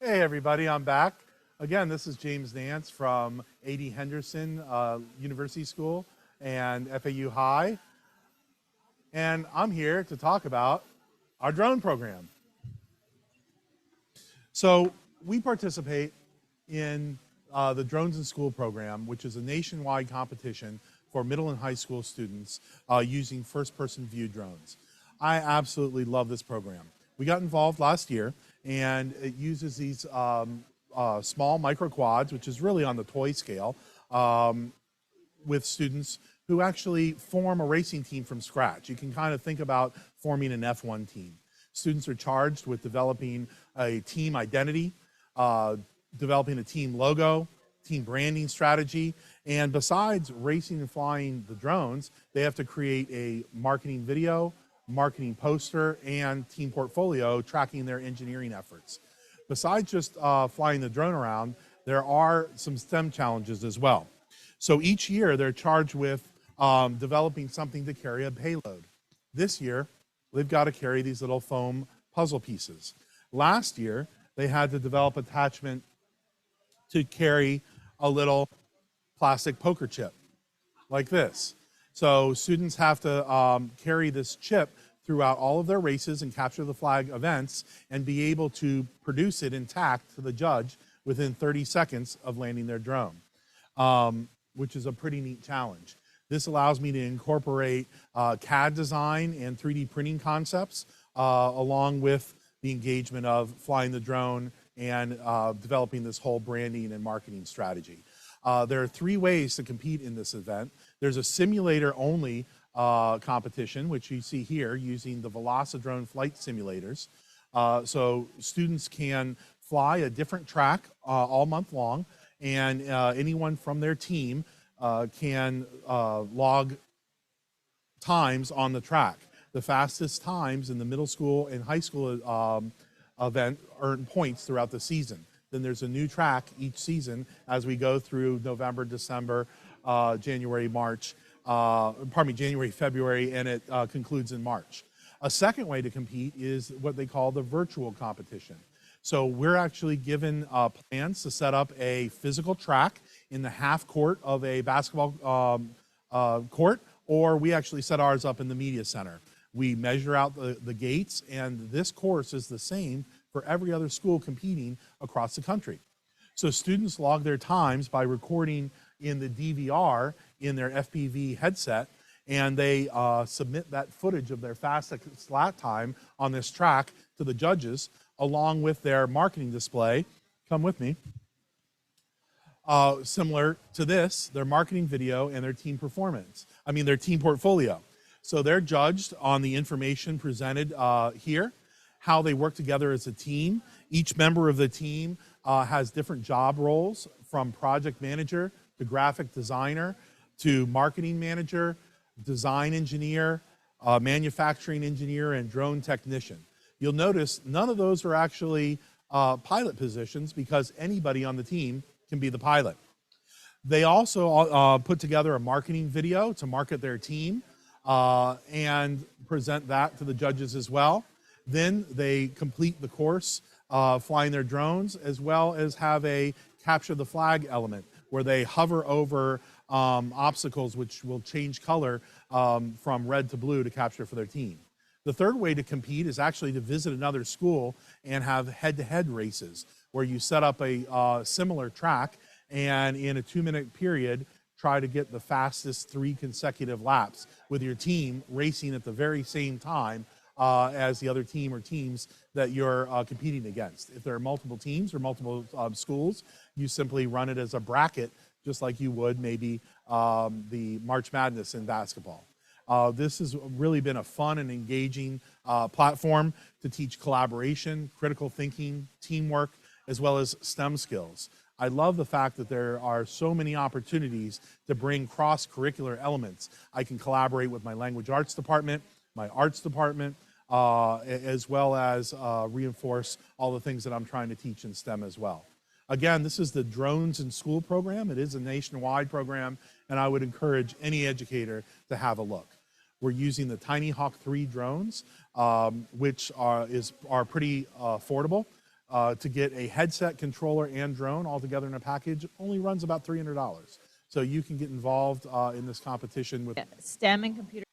Hey everybody, I'm back. Again, this is James Nance from A.D. Henderson University School and FAU High. And I'm here to talk about our drone program. So we participate in the Drones in School program, which is a nationwide competition for middle and high school students using first-person view drones. I absolutely love this program. We got involved last year, and it uses these small micro quads, which is really on the toy scale, with students who actually form a racing team from scratch. You can kind of think about forming an F1 team. Students are charged with developing a team identity, developing a team logo, team branding strategy, and besides racing and flying the drones, they have to create a marketing video, marketing poster, and team portfolio tracking their engineering efforts. Besides just flying the drone around, there are some STEM challenges as well. So each year they're charged with developing something to carry a payload. This year, they've got to carry these little foam puzzle pieces. Last year, they had to develop attachment to carry a little plastic poker chip like this. So students have to carry this chip throughout all of their races and capture the flag events and be able to produce it intact to the judge within 30 seconds of landing their drone, which is a pretty neat challenge. This allows me to incorporate CAD design and 3D printing concepts along with the engagement of flying the drone and developing this whole branding and marketing strategy. There are 3 ways to compete in this event. There's a simulator-only competition, which you see here using the Velocidrone flight simulators. So students can fly a different track all month long, and anyone from their team can log times on the track. The fastest times in the middle school and high school event earn points throughout the season. Then there's a new track each season as we go through November, December, January, February, and it concludes in March. A second way to compete is what they call the virtual competition. So we're actually given plans to set up a physical track in the half court of a basketball court, or we actually set ours up in the media center. We measure out the gates, and this course is the same for every other school competing across the country. So students log their times by recording in the DVR in their FPV headset, and they submit that footage of their fastest lap time on this track to the judges, along with their marketing display. Come with me. Similar to this, their marketing video and their team their team portfolio. So they're judged on the information presented here, how they work together as a team. Each member of the team has different job roles, from project manager to graphic designer to marketing manager, design engineer, manufacturing engineer, and drone technician. You'll notice none of those are actually pilot positions because anybody on the team can be the pilot. They also put together a marketing video to market their team and present that to the judges as well. Then they complete the course flying their drones, as well as have a capture the flag element where they hover over obstacles which will change color from red to blue to capture for their team. The third way to compete is actually to visit another school and have head-to-head races where you set up a similar track and in a 2-minute period try to get the fastest 3 consecutive laps with your team racing at the very same time as the other team or teams that you're competing against. If there are multiple teams or multiple schools, you simply run it as a bracket, just like you would maybe the March Madness in basketball. This has really been a fun and engaging platform to teach collaboration, critical thinking, teamwork, as well as STEM skills. I love the fact that there are so many opportunities to bring cross-curricular elements. I can collaborate with my language arts department, my arts department, as well as reinforce all the things that I'm trying to teach in STEM as well. Again, this is the Drones in School program. It is a nationwide program, and I would encourage any educator to have a look. We're using the Tiny Hawk 3 drones, which are pretty affordable. to get a headset, controller, and drone all together in a package only runs about $300. So you can get involved in this competition with STEM and computer